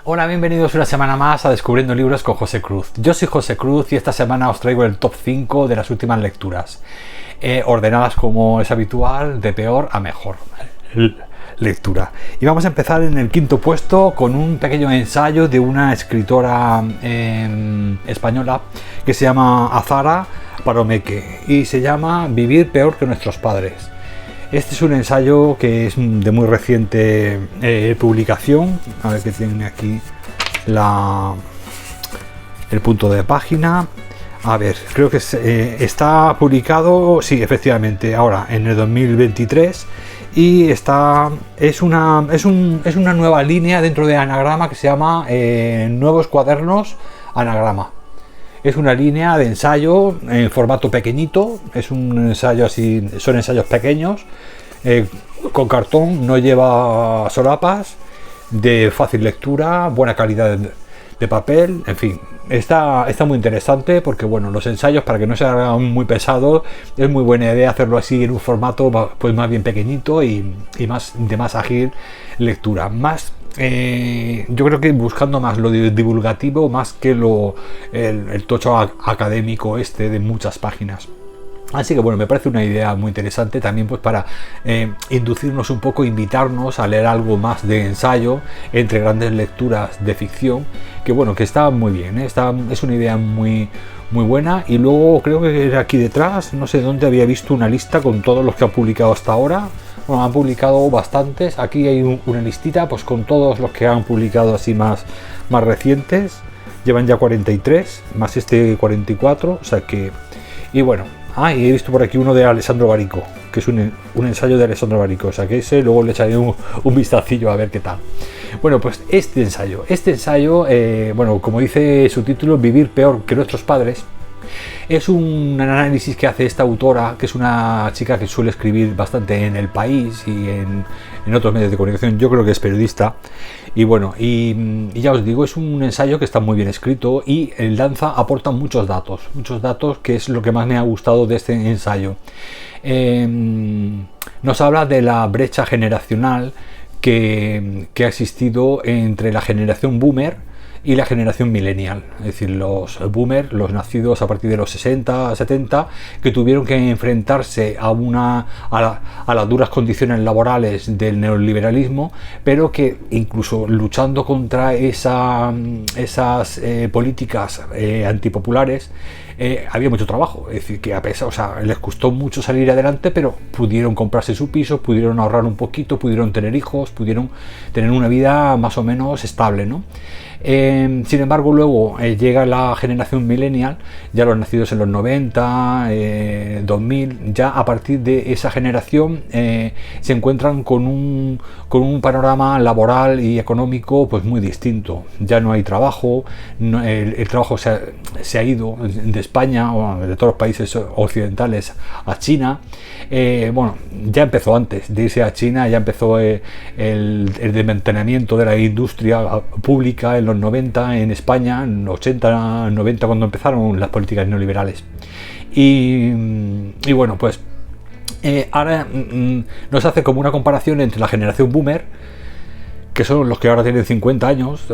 Hola, bienvenidos una semana más a Descubriendo Libros con José Cruz. Yo soy José Cruz y esta semana os traigo el top 5 de las últimas lecturas, ordenadas como es habitual, de peor a mejor lectura. Y vamos a empezar en el quinto puesto con un pequeño ensayo de una escritora española que se llama Azara Paromeque y se llama Vivir peor que nuestros padres. Este es un ensayo que es de muy reciente publicación. A ver que tiene aquí el punto de página. A ver, creo que está publicado, sí, efectivamente, ahora en el 2023. Y es una nueva línea dentro de Anagrama que se llama Nuevos Cuadernos Anagrama. Es una línea de ensayo en formato pequeñito, es un ensayo así, son ensayos pequeños, con cartón, no lleva solapas, de fácil lectura, buena calidad de papel, en fin, está muy interesante porque bueno, los ensayos, para que no se hagan muy pesados, es muy buena idea hacerlo así en un formato pues más bien pequeñito y de más ágil lectura, yo creo que buscando más lo divulgativo más que el tocho académico de muchas páginas. Así que bueno, me parece una idea muy interesante también pues para inducirnos un poco, invitarnos a leer algo más de ensayo entre grandes lecturas de ficción, que bueno, que está muy bien, es una idea muy buena. Y luego creo que aquí detrás, no sé dónde había visto una lista con todos los que han publicado hasta ahora. Bueno, han publicado bastantes, aquí hay una listita pues con todos los que han publicado así más recientes, llevan ya 43, más 44, o sea que, y bueno, y he visto por aquí uno de Alessandro Barico, que es un ensayo de Alessandro Barico, o sea que ese luego le echaré un vistacillo a ver qué tal. Bueno, pues este ensayo, bueno, como dice su título, Vivir peor que nuestros padres, es un análisis que hace esta autora, que es una chica que suele escribir bastante en El País y en otros medios de comunicación. Yo creo que es periodista. Y bueno, y ya os digo, es un ensayo que está muy bien escrito y el Danza aporta muchos datos, que es lo que más me ha gustado de este ensayo. Nos habla de la brecha generacional que ha existido entre la generación boomer y la generación millennial, es decir, los boomers, los nacidos a partir de los 60, 70, que tuvieron que enfrentarse a las duras condiciones laborales del neoliberalismo, pero que incluso luchando contra esas políticas antipopulares, había mucho trabajo, es decir, que a pesar, les costó mucho salir adelante, pero pudieron comprarse su piso, pudieron ahorrar un poquito, pudieron tener hijos, pudieron tener una vida más o menos estable, ¿no? Sin embargo, luego llega la generación millennial, ya los nacidos en los 90, 2000, ya a partir de esa generación se encuentran con un panorama laboral y económico pues muy distinto. Ya no hay trabajo, el trabajo se ha ido de España o de todos los países occidentales a China. Bueno, ya empezó antes de irse a China, ya empezó el desmantelamiento de la industria pública en los 90 en España, en los 80, 90 cuando empezaron las políticas neoliberales. Y bueno, pues ahora nos hace como una comparación entre la generación boomer, que son los que ahora tienen 50 años,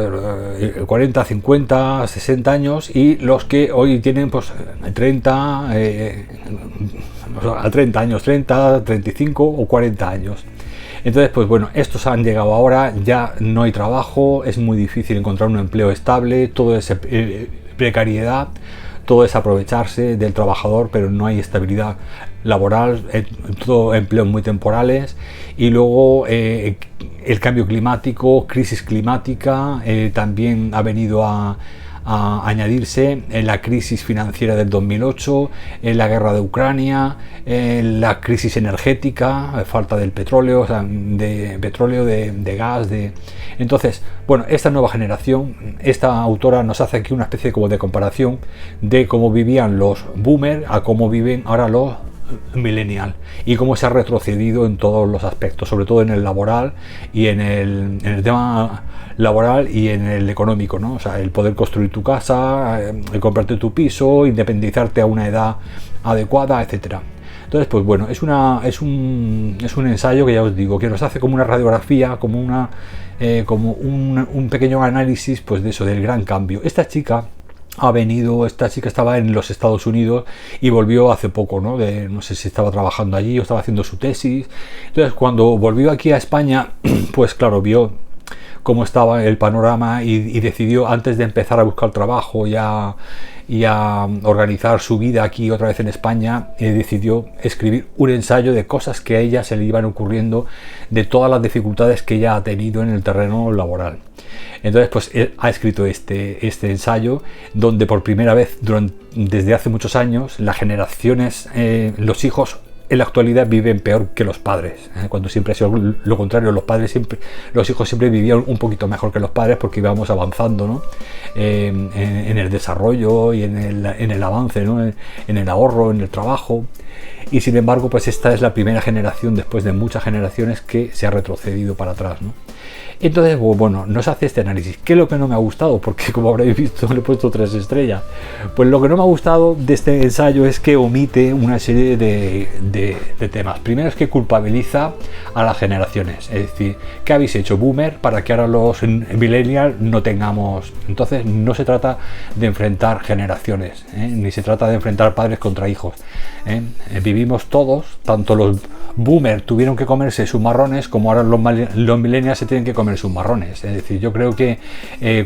40, 50, 60 años, y los que hoy tienen pues 30, a 30 años, 30, 35 o 40 años. Entonces, pues bueno, estos han llegado ahora, ya no hay trabajo, es muy difícil encontrar un empleo estable, todo es precariedad, todo es aprovecharse del trabajador, pero no hay estabilidad laboral, todo empleos muy temporales. Y luego el cambio climático, crisis climática, también ha venido a añadirse en la crisis financiera del 2008, en la guerra de Ucrania, en la crisis energética, falta del petróleo, de gas, Entonces, bueno, esta nueva generación, esta autora nos hace aquí una especie como de comparación de cómo vivían los boomers a cómo viven ahora los millennial y cómo se ha retrocedido en todos los aspectos, sobre todo en el laboral y en el tema laboral y en el económico, ¿no? O sea, el poder construir tu casa, el comprarte tu piso, independizarte a una edad adecuada, etcétera. Entonces, pues bueno, es un ensayo que ya os digo, que nos hace como una radiografía, como un pequeño análisis, pues de eso, del gran cambio. Esta chica estaba en los Estados Unidos y volvió hace poco, ¿no? No sé si estaba trabajando allí o estaba haciendo su tesis. Entonces, cuando volvió aquí a España, pues claro, vio cómo estaba el panorama y decidió, antes de empezar a buscar trabajo y a organizar su vida aquí otra vez en España, decidió escribir un ensayo de cosas que a ella se le iban ocurriendo, de todas las dificultades que ella ha tenido en el terreno laboral. Entonces, pues él ha escrito este ensayo, donde por primera vez desde hace muchos años las generaciones, los hijos en la actualidad viven peor que los padres, cuando siempre ha sido lo contrario. Los hijos siempre vivían un poquito mejor que los padres, porque íbamos avanzando, ¿no? En el desarrollo y en el avance, ¿no? En el ahorro, en el trabajo. Y sin embargo, pues esta es la primera generación, después de muchas generaciones, que se ha retrocedido para atrás, ¿no? Entonces, bueno, nos hace este análisis. ¿Qué es lo que no me ha gustado? Porque, como habréis visto, le he puesto 3 estrellas. Pues lo que no me ha gustado de este ensayo es que omite una serie de temas. Primero, es que culpabiliza a las generaciones. Es decir, ¿qué habéis hecho, boomer, para que ahora los millennials no tengamos? Entonces, no se trata de enfrentar generaciones, ni se trata de enfrentar padres contra hijos. Vivimos todos, tanto los boomers tuvieron que comerse sus marrones, como ahora los millennials se tienen que comer sus marrones. Es decir, yo creo que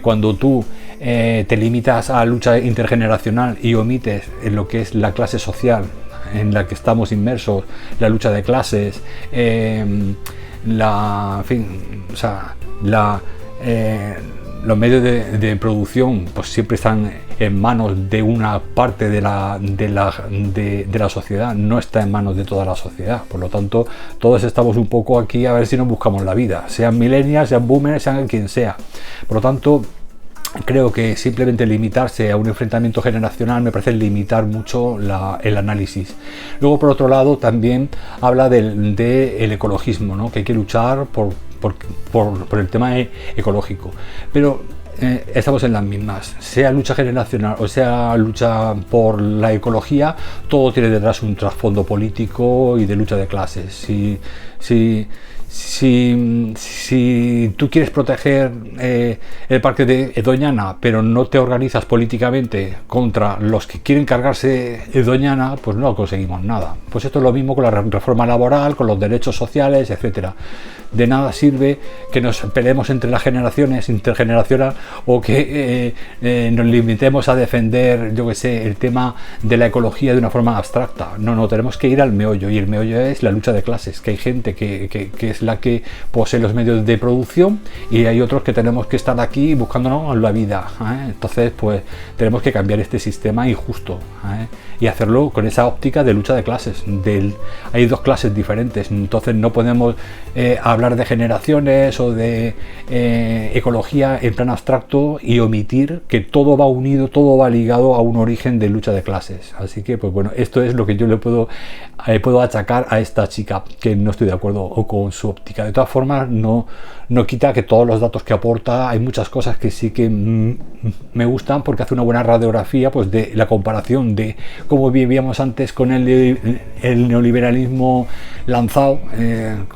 cuando tú te limitas a lucha intergeneracional y omites en lo que es la clase social en la que estamos inmersos, la lucha de clases, los medios de producción, pues siempre están en manos de una parte de la sociedad, no está en manos de toda la sociedad. Por lo tanto, todos estamos un poco aquí a ver si nos buscamos la vida, sean millennials, sean boomers, sean quien sea. Por lo tanto, creo que simplemente limitarse a un enfrentamiento generacional me parece limitar mucho el análisis. Luego, por otro lado, también habla del ecologismo, ¿no? Que hay que luchar por el tema ecológico, pero estamos en las mismas, sea lucha generacional o sea lucha por la ecología, todo tiene detrás un trasfondo político y de lucha de clases. Si tú quieres proteger el parque de Doñana, pero no te organizas políticamente contra los que quieren cargarse de Doñana, pues no conseguimos nada. Pues esto es lo mismo con la reforma laboral, con los derechos sociales, etcétera. De nada sirve que nos peleemos entre las generaciones, intergeneracional, o que nos limitemos a defender, yo que sé, el tema de la ecología de una forma abstracta. No, tenemos que ir al meollo, y el meollo es la lucha de clases, que hay gente que es la que posee los medios de producción, y hay otros que tenemos que estar aquí buscándonos la vida. Entonces, pues tenemos que cambiar este sistema injusto, y hacerlo con esa óptica de lucha de clases. Hay 2 clases diferentes, entonces no podemos hablar de generaciones o de ecología en plan abstracto y omitir que todo va unido, todo va ligado a un origen de lucha de clases. Así que, pues bueno, esto es lo que yo le puedo achacar a esta chica, que no estoy de acuerdo con su óptica. De todas formas, no quita que todos los datos que aporta, hay muchas cosas que sí que me gustan, porque hace una buena radiografía, pues, de la comparación de cómo vivíamos antes con el neoliberalismo lanzado,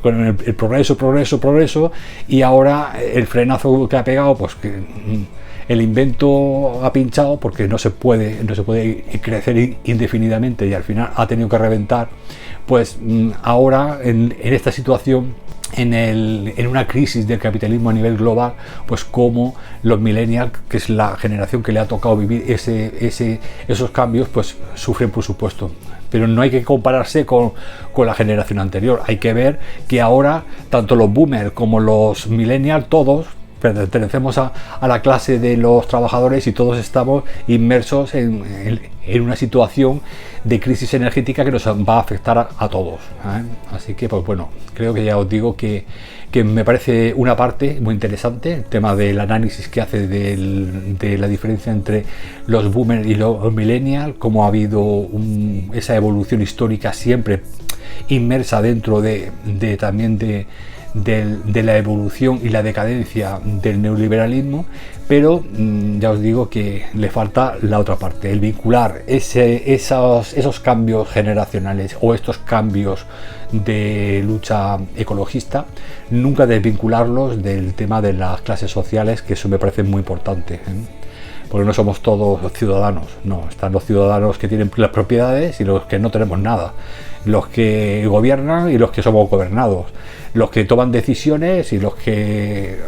con el progreso, y ahora el frenazo que ha pegado, pues que el invento ha pinchado, porque no se puede crecer indefinidamente, y al final ha tenido que reventar. Pues ahora, en esta situación, en una crisis del capitalismo a nivel global, pues como los millennials, que es la generación que le ha tocado vivir esos cambios, pues sufren, por supuesto. Pero no hay que compararse con la generación anterior. Hay que ver que ahora tanto los boomers como los millennials, todos pertenecemos a la clase de los trabajadores, y todos estamos inmersos en una situación de crisis energética que nos va a afectar a todos. Así que, pues bueno, creo que ya os digo que me parece una parte muy interesante el tema del análisis que hace de la diferencia entre los boomers y los millennials, cómo ha habido esa evolución histórica siempre inmersa dentro también de de la evolución y la decadencia del neoliberalismo, pero ya os digo que le falta la otra parte, el vincular esos cambios generacionales o estos cambios de lucha ecologista, nunca desvincularlos del tema de las clases sociales, que eso me parece muy importante, porque no somos todos ciudadanos, no, están los ciudadanos que tienen las propiedades y los que no tenemos nada, los que gobiernan y los que somos gobernados, los que toman decisiones y los que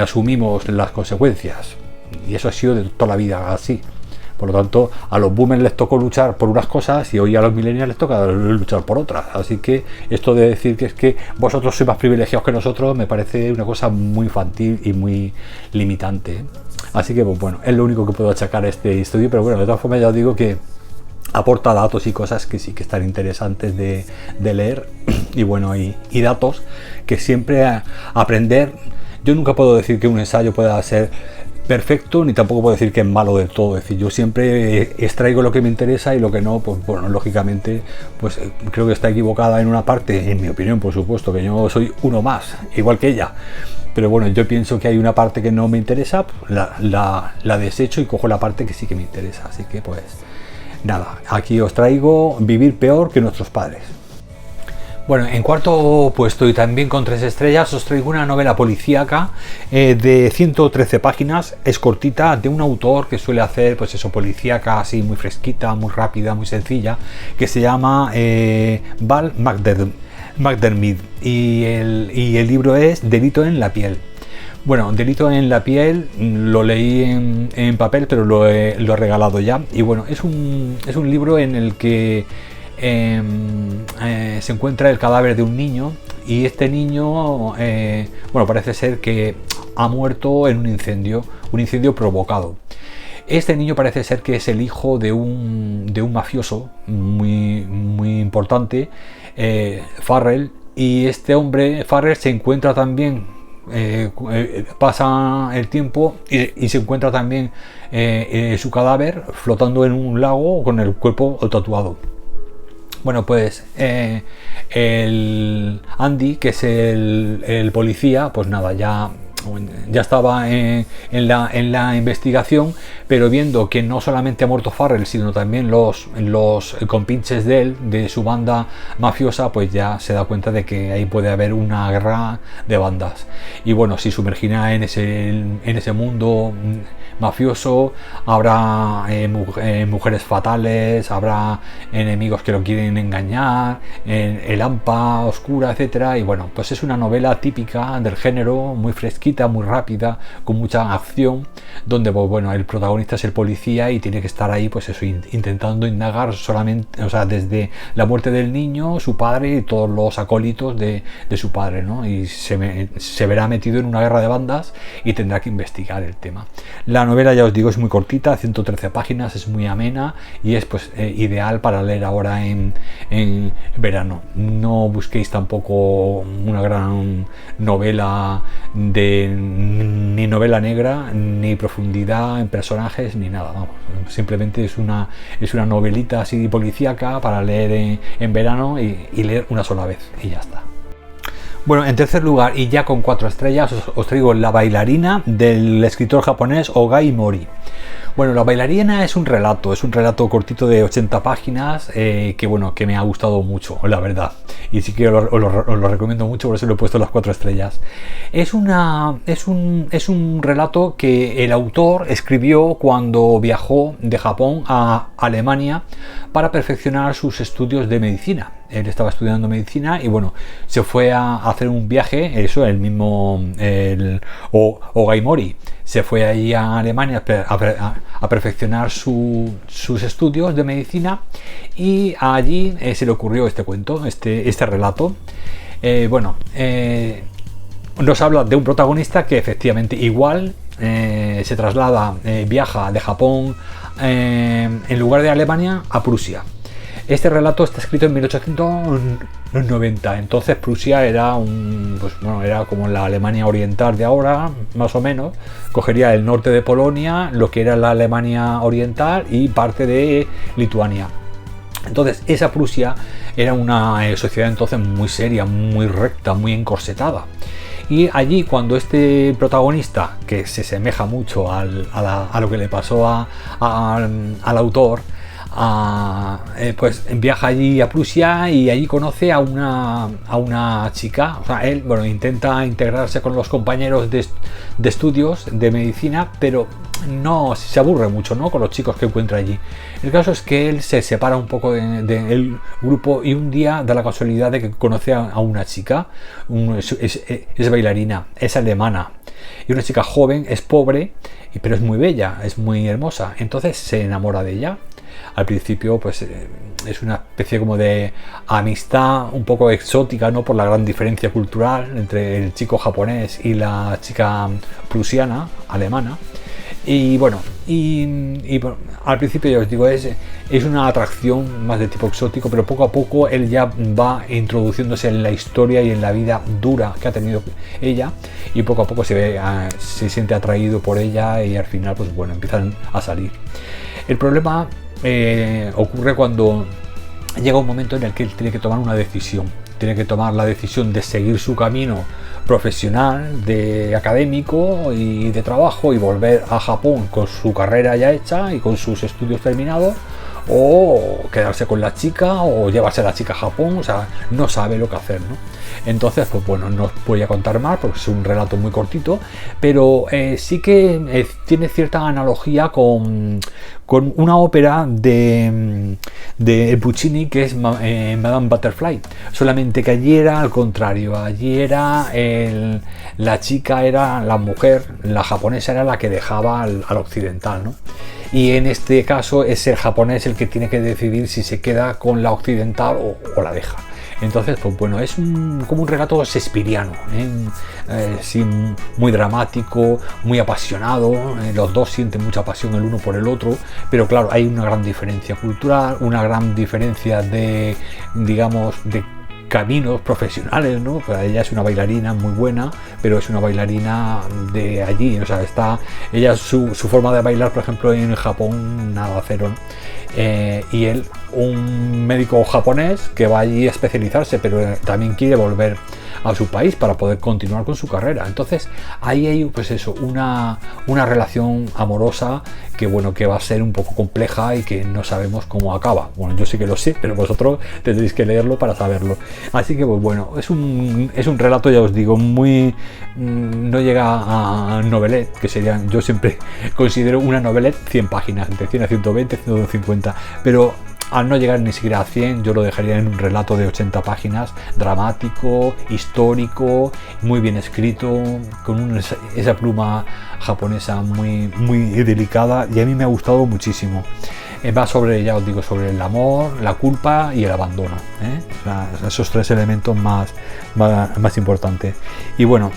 asumimos las consecuencias, y eso ha sido de toda la vida así. Por lo tanto, a los boomers les tocó luchar por unas cosas y hoy a los millennials les toca luchar por otras. Así que esto de decir que es que vosotros sois más privilegiados que nosotros me parece una cosa muy infantil y muy limitante. Así que, pues bueno, es lo único que puedo achacar a este estudio, pero bueno, de todas formas ya os digo que aporta datos y cosas que sí que están interesantes de leer y bueno, y datos que siempre aprender. Yo nunca puedo decir que un ensayo pueda ser perfecto, ni tampoco puedo decir que es malo del todo. Es decir, yo siempre extraigo lo que me interesa y lo que no, pues bueno, lógicamente, pues creo que está equivocada en una parte, en mi opinión, por supuesto, que yo soy uno más, igual que ella. Pero bueno, yo pienso que hay una parte que no me interesa, la desecho y cojo la parte que sí que me interesa. Así que pues nada, aquí os traigo Vivir peor que nuestros padres. Bueno, en cuarto puesto y también con 3 estrellas os traigo una novela policíaca de 113 páginas, es cortita, de un autor que suele hacer pues eso, policíaca así muy fresquita, muy rápida, muy sencilla, que se llama Val McDermid y el libro es Delito en la piel. Bueno, Delito en la piel lo leí en papel, pero lo he regalado ya, y bueno, es un libro en el que se encuentra el cadáver de un niño, y este niño bueno, parece ser que ha muerto en un incendio provocado. Este niño parece ser que es el hijo de un mafioso muy importante, Farrell, y este hombre Farrell se encuentra también, pasa el tiempo y se encuentra también su cadáver flotando en un lago con el cuerpo tatuado. Bueno, pues el Andy, que es el policía, pues nada, ya estaba en la investigación, pero viendo que no solamente ha muerto Farrell, sino también los compinches de su banda mafiosa, pues ya se da cuenta de que ahí puede haber una guerra de bandas. Y bueno, si sumergirá en ese mundo mafioso, habrá mujeres fatales, habrá enemigos que lo quieren engañar, el hampa oscura, etcétera. Y bueno, pues es una novela típica del género, muy fresquita, muy rápida, con mucha acción, donde pues bueno, el protagonista es el policía y tiene que estar ahí, pues eso, intentando indagar solamente, o sea, desde la muerte del niño, su padre y todos los acólitos de su padre, ¿no? Y se verá metido en una guerra de bandas y tendrá que investigar el tema. La novela, ya os digo, es muy cortita, 113 páginas, es muy amena y es pues ideal para leer ahora en verano. No busquéis tampoco una gran novela ni novela negra, ni profundidad en personajes, ni nada, vamos. Simplemente es una novelita así policíaca para leer en verano y leer una sola vez y ya está. Bueno, en tercer lugar, y ya con 4 estrellas, os traigo La bailarina, del escritor japonés Ogai Mori. Bueno, La bailarina es un relato cortito de 80 páginas que bueno, que me ha gustado mucho, la verdad. Y sí que os lo recomiendo mucho, por eso le he puesto las 4 estrellas. Es un relato que el autor escribió cuando viajó de Japón a Alemania para perfeccionar sus estudios de medicina. Él estaba estudiando medicina y bueno, se fue a hacer un viaje, eso, el mismo Ogai Mori se fue ahí a Alemania a perfeccionar sus estudios de medicina, y allí se le ocurrió este cuento, este relato. Nos habla de un protagonista que efectivamente igual se traslada, viaja de Japón en lugar de Alemania a Prusia. Este relato está escrito en 1890, entonces Prusia era era como la Alemania oriental de ahora, más o menos. Cogería el norte de Polonia, lo que era la Alemania oriental y parte de Lituania. Entonces esa Prusia era una sociedad entonces muy seria, muy recta, muy encorsetada. Y allí, cuando este protagonista, que se asemeja mucho a lo que le pasó al autor, pues viaja allí a Prusia y allí conoce a una chica. O sea, él, bueno, intenta integrarse con los compañeros de estudios de medicina, pero no se aburre mucho, ¿no?, con los chicos que encuentra allí. El caso es que él se separa un poco del grupo y un día da la casualidad de que conoce a una chica, es bailarina, es alemana, y una chica joven, es pobre, pero es muy bella, es muy hermosa. Entonces se enamora de ella. Al principio pues es una especie como de amistad un poco exótica, ¿no?, por la gran diferencia cultural entre el chico japonés y la chica prusiana, alemana. Y bueno, al principio ya os digo, es una atracción más de tipo exótico, pero poco a poco él ya va introduciéndose en la historia y en la vida dura que ha tenido ella, y poco a poco se siente atraído por ella, y al final pues bueno, empiezan a salir. El problema ocurre cuando llega un momento en el que él tiene que tomar una decisión. Tiene que tomar la decisión de seguir su camino profesional, de académico y de trabajo, y volver a Japón con su carrera ya hecha y con sus estudios terminados, o quedarse con la chica o llevarse a la chica a Japón. O sea, no sabe lo que hacer, ¿no? Entonces, pues bueno, no os voy a contar más porque es un relato muy cortito, pero sí que tiene cierta analogía con una ópera de Puccini, que es Madame Butterfly, solamente que allí era al contrario. Allí era la chica, era la mujer, la japonesa era la que dejaba al occidental, ¿no? Y en este caso es el japonés el que tiene que decidir si se queda con la occidental o la deja. Entonces, pues bueno, es como un relato shakespeariano, sí, muy dramático, muy apasionado. Los dos sienten mucha pasión el uno por el otro, pero claro, hay una gran diferencia cultural, una gran diferencia de, digamos, de caminos profesionales, ¿no? Pues ella es una bailarina muy buena, pero es una bailarina de allí. O sea, ella, su forma de bailar, por ejemplo, en Japón, nada, cero, ¿no? Y él, un médico japonés que va allí a especializarse, pero también quiere volver a su país para poder continuar con su carrera. Entonces ahí hay, pues eso, una relación amorosa que bueno, que va a ser un poco compleja y que no sabemos cómo acaba. Bueno, yo sí que lo sé, pero vosotros tendréis que leerlo para saberlo. Así que pues bueno, es un relato, ya os digo, muy no llega a novelette, que serían, yo siempre considero una novelette 100 páginas, entre 100 a 120, 150, pero al no llegar ni siquiera a 100, yo lo dejaría en un relato de 80 páginas, dramático, histórico, muy bien escrito, con esa pluma japonesa muy, muy delicada, y a mí me ha gustado muchísimo. Va sobre, ya os digo, sobre el amor, la culpa y el abandono, esos tres elementos más importantes. Y bueno,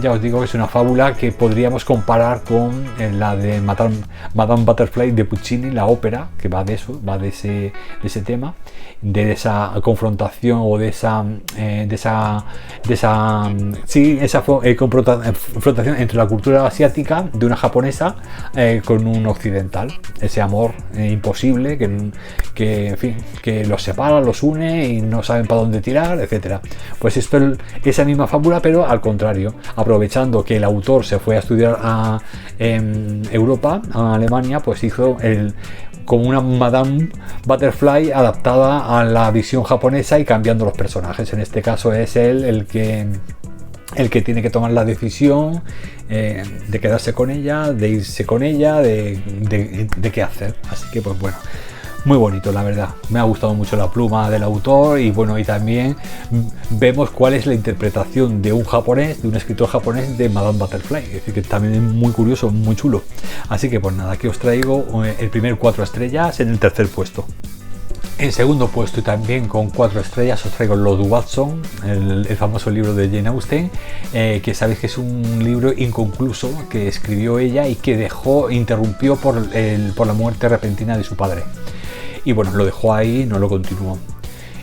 ya os digo que es una fábula que podríamos comparar con la de Madame Butterfly de Puccini, la ópera, que va de eso, va de ese tema, de esa confrontación o de esa confrontación entre la cultura asiática de una japonesa con un occidental, ese amor imposible que en fin, que los separa, los une y no saben para dónde tirar, etcétera. Pues esto es esa misma fábula, pero al contrario, aprovechando que el autor se fue a estudiar a Europa, a Alemania, pues hizo como una Madame Butterfly adaptada a la visión japonesa y cambiando los personajes. En este caso es él el que tiene que tomar la decisión de quedarse con ella, de irse con ella, de qué hacer. Así que pues bueno, muy bonito, la verdad. Me ha gustado mucho la pluma del autor, y bueno, y también vemos cuál es la interpretación de un escritor japonés de Madame Butterfly. Es decir, que también es muy curioso, muy chulo. Así que pues nada, aquí os traigo el primer 4 estrellas en el tercer puesto. En segundo puesto, y también con 4 estrellas, os traigo Lord Watson, el famoso libro de Jane Austen, que sabéis que es un libro inconcluso que escribió ella y que interrumpió por la muerte repentina de su padre. Y bueno, lo dejó ahí, no lo continuó.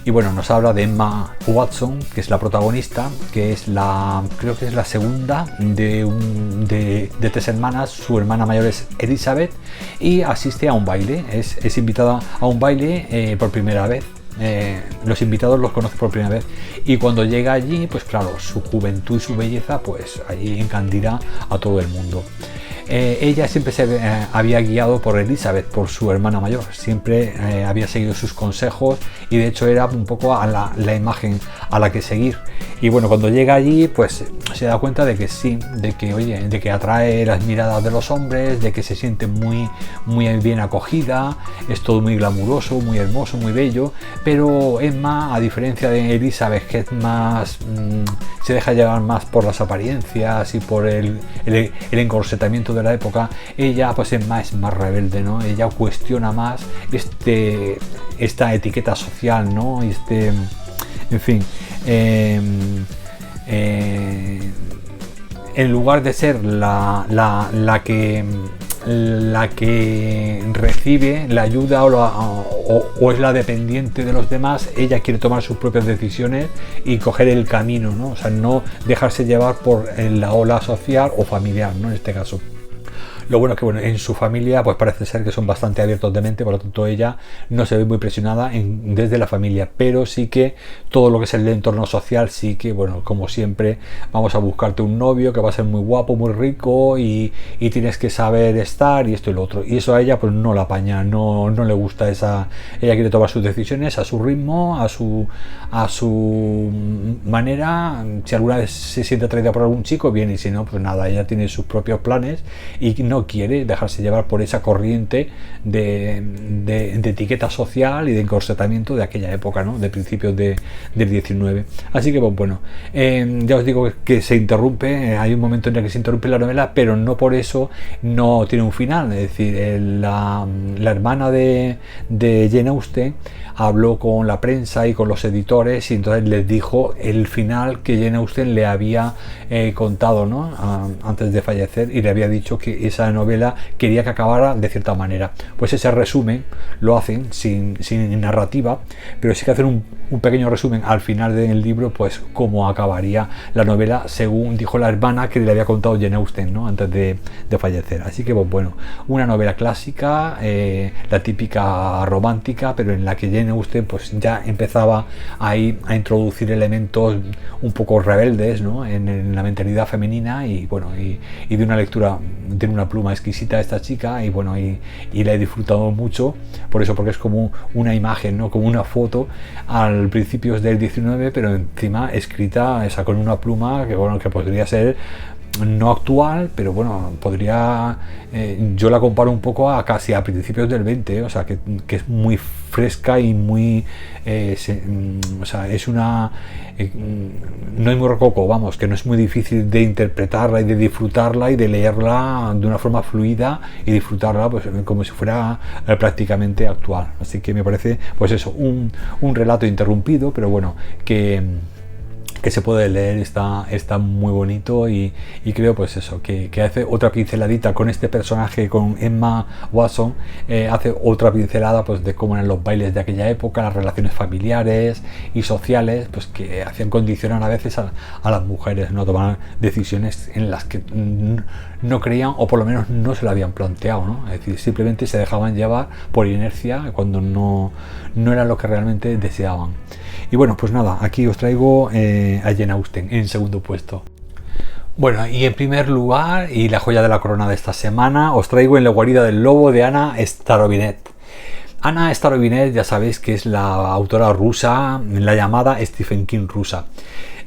Y bueno, nos habla de Emma Watson, que es la protagonista, que es creo que es la segunda de 3 hermanas. Su hermana mayor es Elizabeth y asiste a un baile, es invitada a un baile por primera vez. Los invitados los conoce por primera vez y cuando llega allí, pues claro, su juventud y su belleza pues allí encandila a todo el mundo. Ella siempre se había guiado por Elizabeth, por su hermana mayor, siempre había seguido sus consejos y de hecho era un poco a la imagen a la que seguir. Y bueno, cuando llega allí pues se da cuenta de que sí, de que atrae las miradas de los hombres, de que se siente muy bien acogida, es todo muy glamuroso, muy hermoso, muy bello, pero Emma, a diferencia de Elizabeth, que es más se deja llevar más por las apariencias y por el encorsetamiento de la época, ella pues Emma es más rebelde, ¿no? Ella cuestiona más esta etiqueta social, ¿no? En fin, en lugar de ser la que recibe la ayuda o es la dependiente de los demás, ella quiere tomar sus propias decisiones y coger el camino, ¿no? O sea, no dejarse llevar por la ola social o familiar, ¿no? En este caso. Lo bueno es que en su familia pues parece ser que son bastante abiertos de mente, por lo tanto ella no se ve muy presionada desde la familia, pero sí que todo lo que es el entorno social, sí que, bueno, como siempre, vamos a buscarte un novio que va a ser muy guapo, muy rico y tienes que saber estar y esto y lo otro. Y eso a ella pues no la apaña, no le gusta ella quiere tomar sus decisiones a su ritmo, a su manera. Si alguna vez se siente atraída por algún chico, bien, y si no, pues nada, ella tiene sus propios planes y no quiere dejarse llevar por esa corriente de etiqueta social y de encorsetamiento de aquella época, ¿no? De principios del 19. Así que pues bueno, ya os digo que se interrumpe, hay un momento en el que se interrumpe la novela, pero no por eso no tiene un final. Es decir, la hermana de Jane Austen habló con la prensa y con los editores y entonces les dijo el final que Jane Austen le había contado, ¿no? Antes de fallecer, y le había dicho que esa novela quería que acabara de cierta manera. Pues ese resumen lo hacen sin narrativa, pero sí que hacen un pequeño resumen al final del libro, pues cómo acabaría la novela según dijo la hermana que le había contado Jane Austen, ¿no? Antes de fallecer. Así que pues bueno, una novela clásica, la típica romántica, pero en la que Jane Austen pues ya empezaba ahí a introducir elementos un poco rebeldes, ¿no? en la mentalidad femenina y bueno, y de una lectura, tiene una pluma exquisita esta chica y bueno, y la he disfrutado mucho por eso, porque es como una imagen, ¿no? Como una foto al principios del 19, pero encima escrita esa con una pluma que bueno, que podría ser no actual, pero bueno, podría, yo la comparo un poco a casi a principios del 20, o sea, que es muy fresca y muy, o sea, es una, no es muy rococo, vamos, que no es muy difícil de interpretarla y de disfrutarla y de leerla de una forma fluida y disfrutarla pues como si fuera prácticamente actual. Así que me parece, pues eso, un relato interrumpido, pero bueno, que se puede leer, está muy bonito y creo pues eso, que hace otra pinceladita con este personaje, con Emma Watson, hace otra pincelada pues de cómo eran los bailes de aquella época, las relaciones familiares y sociales, pues que hacían condicionar a veces a las mujeres, no tomar decisiones en las que no creían o por lo menos no se lo habían planteado, ¿no? Es decir, simplemente se dejaban llevar por inercia cuando no era lo que realmente deseaban. Y bueno, pues nada, aquí os traigo a Jane Austen en segundo puesto. Bueno, y en primer lugar, y la joya de la corona de esta semana, os traigo En la guarida del lobo de Anna Starobinet. Anna Starobinet, ya sabéis que es la autora rusa, la llamada Stephen King rusa.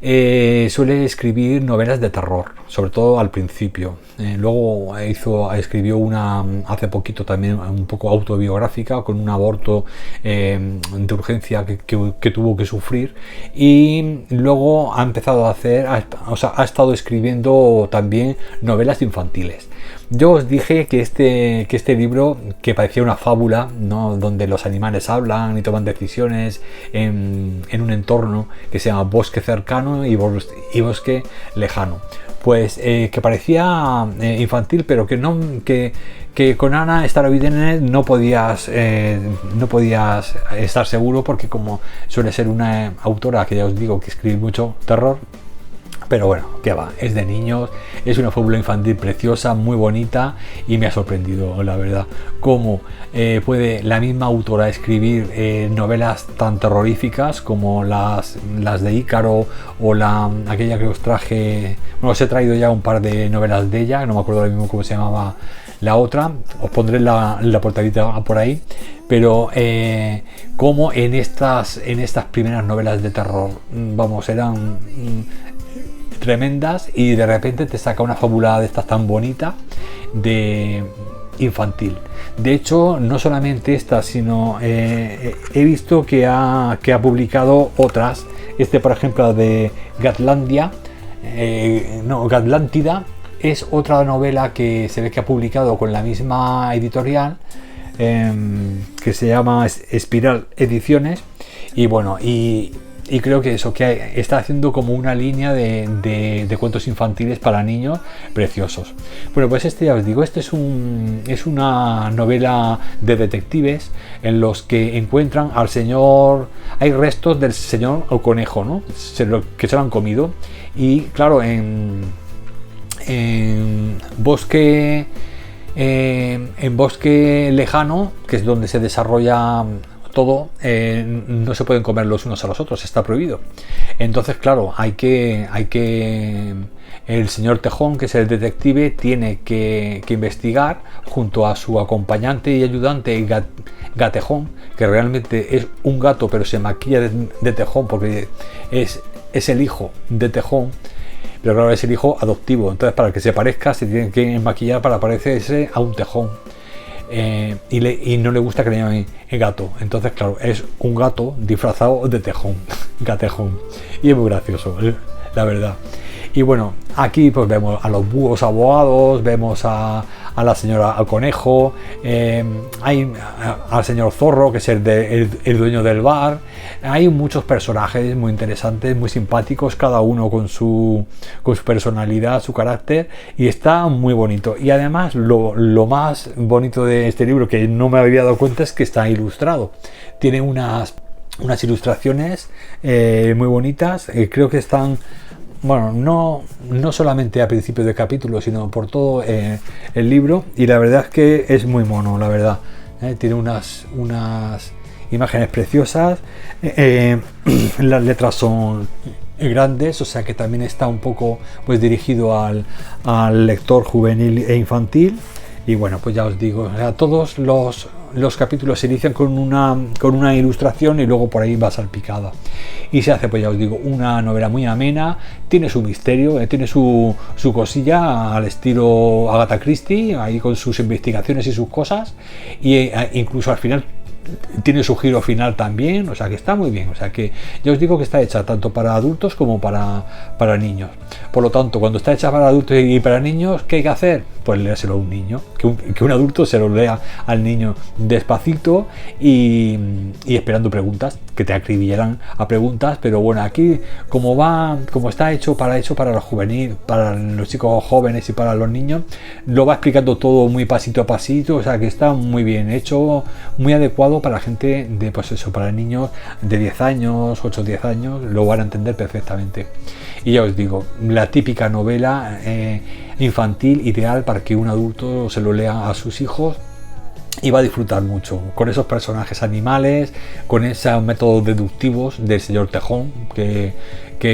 Suele escribir novelas de terror, sobre todo al principio. Luego escribió una hace poquito también un poco autobiográfica con un aborto de urgencia que tuvo que sufrir, y luego ha empezado a ha estado escribiendo también novelas infantiles. Yo os dije que este libro, que parecía una fábula, ¿no? Donde los animales hablan y toman decisiones en un entorno que se llama bosque cercano y bosque lejano. pues que parecía infantil, pero que no, que con Anna Starobinets no podías estar seguro, porque como suele ser una autora que ya os digo que escribe mucho terror. Pero bueno, que va, es de niños, es una fábula infantil preciosa, muy bonita, y me ha sorprendido, la verdad, cómo puede la misma autora escribir novelas tan terroríficas como las de Ícaro, o aquella que os traje. Bueno, os he traído ya un par de novelas de ella, no me acuerdo ahora mismo cómo se llamaba la otra, os pondré la portadita por ahí. Pero como en estas primeras novelas de terror, vamos, eran tremendas, y de repente te saca una fábula de estas tan bonita de infantil. De hecho, no solamente esta, sino he visto que ha publicado otras. Por ejemplo, de Gatlandia, Gatlántida, es otra novela que se ve que ha publicado con la misma editorial, que se llama Espiral Ediciones. Y bueno, y creo que eso, que está haciendo como una línea de cuentos infantiles para niños preciosos. Bueno, pues ya os digo, es una novela de detectives en los que encuentran al señor. Hay restos del señor al conejo, ¿no? Que se lo han comido. Y claro, en bosque lejano, que es donde se desarrolla todo, no se pueden comer los unos a los otros, está prohibido. Entonces, claro, el señor Tejón, que es el detective, tiene que investigar junto a su acompañante y ayudante Gatejón, que realmente es un gato, pero se maquilla de Tejón porque es el hijo de Tejón, pero claro, es el hijo adoptivo. Entonces, para que se parezca, se tiene que maquillar para parecerse a un Tejón. Y no le gusta que le llamen gato. Entonces, claro, es un gato disfrazado de Tejón, Gatejón. Y es muy gracioso, la verdad. Y bueno, aquí pues vemos a los búhos abogados, vemos a la señora al conejo, hay al señor Zorro, que es el dueño del bar. Hay muchos personajes muy interesantes, muy simpáticos, cada uno con su personalidad, su carácter, y está muy bonito. Y además lo más bonito de este libro, que no me había dado cuenta, es que está ilustrado. Tiene unas ilustraciones muy bonitas, creo que están. Bueno, no solamente a principios de capítulo, sino por todo el libro, y la verdad es que es muy mono, la verdad. Tiene unas imágenes preciosas, las letras son grandes, o sea que también está un poco pues dirigido al lector juvenil e infantil. Y bueno, pues ya os digo, o sea, todos los capítulos se inician con una ilustración y luego por ahí va salpicada. Y se hace, pues ya os digo, una novela muy amena, tiene su misterio, tiene su cosilla al estilo Agatha Christie, ahí con sus investigaciones y sus cosas, y incluso al final tiene su giro final también, o sea que está muy bien. O sea que ya os digo que está hecha tanto para adultos como para niños. Por lo tanto, cuando está hecha para adultos y para niños, ¿qué hay que hacer? Pues leérselo a un niño, que un adulto se lo lea al niño despacito y esperando preguntas, que te acribillarán a preguntas. Pero bueno, aquí como está hecho para los juveniles, para los chicos jóvenes y para los niños, lo va explicando todo muy pasito a pasito, o sea que está muy bien hecho, muy adecuado para la gente de, pues eso, para niños de 10 años, 8 o 10 años, lo van a entender perfectamente. Y ya os digo, la típica novela infantil ideal para que un adulto se lo lea a sus hijos y va a disfrutar mucho con esos personajes animales, con esos métodos deductivos del señor Tejón, que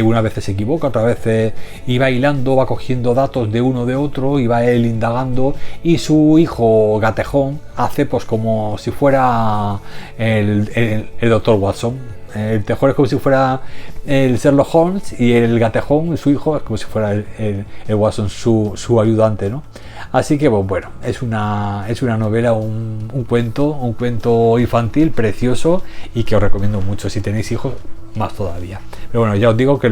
una vez se equivoca, otra vez va hilando, va cogiendo datos de uno de otro y va él indagando, y su hijo Gatejón hace pues como si fuera el doctor Watson. El Tejón es como si fuera el Sherlock Holmes, y el Gatejón, su hijo, es como si fuera el Watson, su ayudante, ¿no? Así que pues, bueno, es una novela, un cuento infantil precioso, y que os recomiendo mucho. Si tenéis hijos, más todavía. Pero bueno, ya os digo que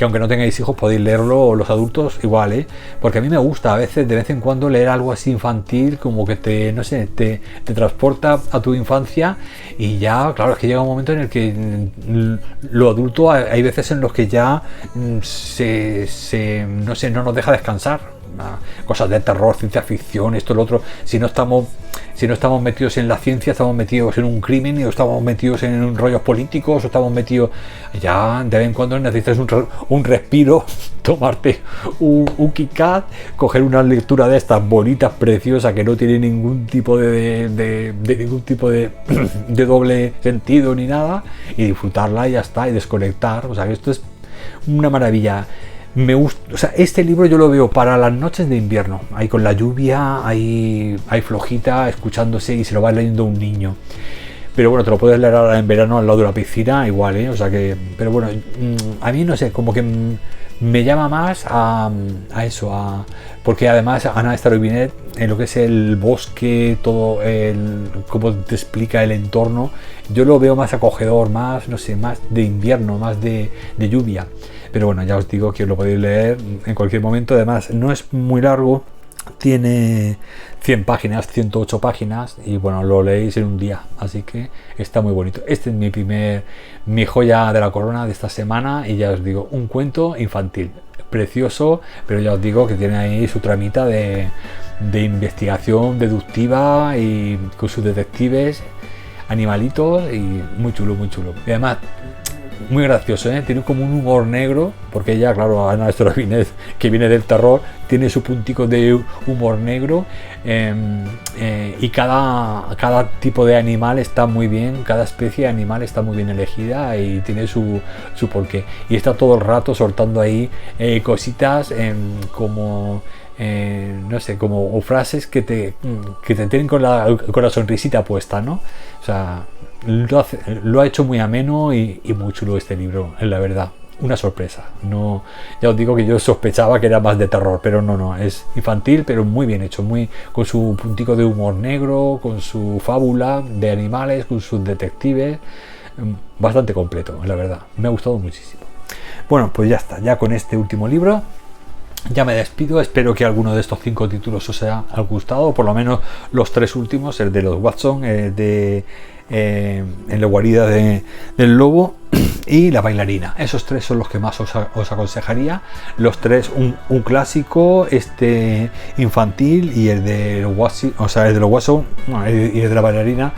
aunque no tengáis hijos podéis leerlo los adultos igual, porque a mí me gusta a veces, de vez en cuando, leer algo así infantil, como que te, no sé, te transporta a tu infancia. Y ya, claro, es que llega un momento en el que lo adulto, hay veces en los que ya no sé, no nos deja descansar. Cosas de terror, ciencia ficción, esto, lo otro. Si no estamos metidos en la ciencia, estamos metidos en un crimen, o estamos metidos en rollos políticos, o estamos metidos, ya de vez en cuando necesitas un respiro, tomarte un Kit Kat, coger una lectura de estas bonitas, preciosas, que no tiene ningún tipo de ningún tipo de doble sentido ni nada, y disfrutarla y ya está, y desconectar. O sea, que esto es una maravilla. Me gusta, o sea, este libro yo lo veo para las noches de invierno, ahí con la lluvia, ahí flojita, escuchándose, y se lo va leyendo un niño. Pero bueno, te lo puedes leer ahora en verano al lado de la piscina, igual, o sea que, pero bueno, a mí no sé, como que me llama más a eso, porque además Ana Esther Binet, en lo que es el bosque, todo cómo te explica el entorno, yo lo veo más acogedor, más, no sé, más de invierno, más de lluvia. Pero bueno, ya os digo que os lo podéis leer en cualquier momento. Además, no es muy largo, tiene 100 páginas, 108 páginas, y bueno, lo leéis en un día, así que está muy bonito. Este es mi joya de la corona de esta semana, y ya os digo, un cuento infantil precioso, pero ya os digo que tiene ahí su tramita de investigación deductiva, y con sus detectives, animalitos, y muy chulo, muy chulo. Y además, muy gracioso, tiene como un humor negro, porque ella, claro, Ana Esther Binet, que viene del terror, tiene su puntico de humor negro, y cada tipo de animal está muy bien, cada especie de animal está muy bien elegida, y tiene su porqué, y está todo el rato soltando ahí cositas, como no sé, como frases que te tienen con la sonrisita puesta, ¿no? O sea, lo ha hecho muy ameno y muy chulo este libro, la verdad. Una sorpresa. No, ya os digo que yo sospechaba que era más de terror, pero no, es infantil, pero muy bien hecho, con su puntico de humor negro, con su fábula de animales, con sus detectives, bastante completo, la verdad. Me ha gustado muchísimo. Bueno, pues ya está, ya con este último libro ya me despido. Espero que alguno de estos 5 títulos os haya gustado, por lo menos los 3 últimos, el de los Watson, en la guarida del lobo y la bailarina. Esos 3 son los que más os aconsejaría. Los 3, un clásico, este infantil, y el de los Watson, y el de la bailarina,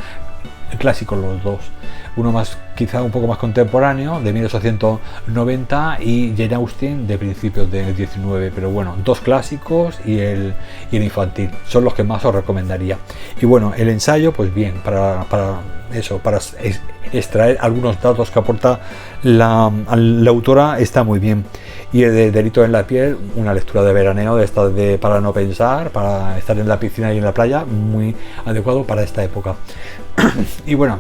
clásicos los dos. Uno más, quizá un poco más contemporáneo, de 1890, y Jane Austen, de principios del 19, pero bueno, 2 clásicos y el infantil son los que más os recomendaría. Y bueno, el ensayo, pues bien, para extraer algunos datos que aporta la autora, está muy bien. Y el de Delito en la piel, una lectura de veraneo de estas para no pensar, para estar en la piscina y en la playa, muy adecuado para esta época. Y bueno,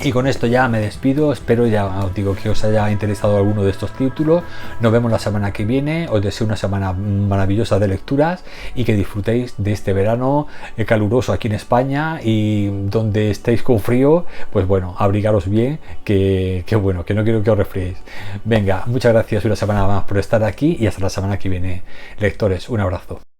y con esto ya me despido. Espero, ya os digo, que os haya interesado alguno de estos títulos. Nos vemos la semana que viene. Os deseo una semana maravillosa de lecturas, y que disfrutéis de este verano caluroso aquí en España, y donde estéis con frío, pues bueno, abrigaros bien, que bueno, que no quiero que os resfriéis. Venga, muchas gracias una semana más por estar aquí, y hasta la semana que viene, lectores. Un abrazo.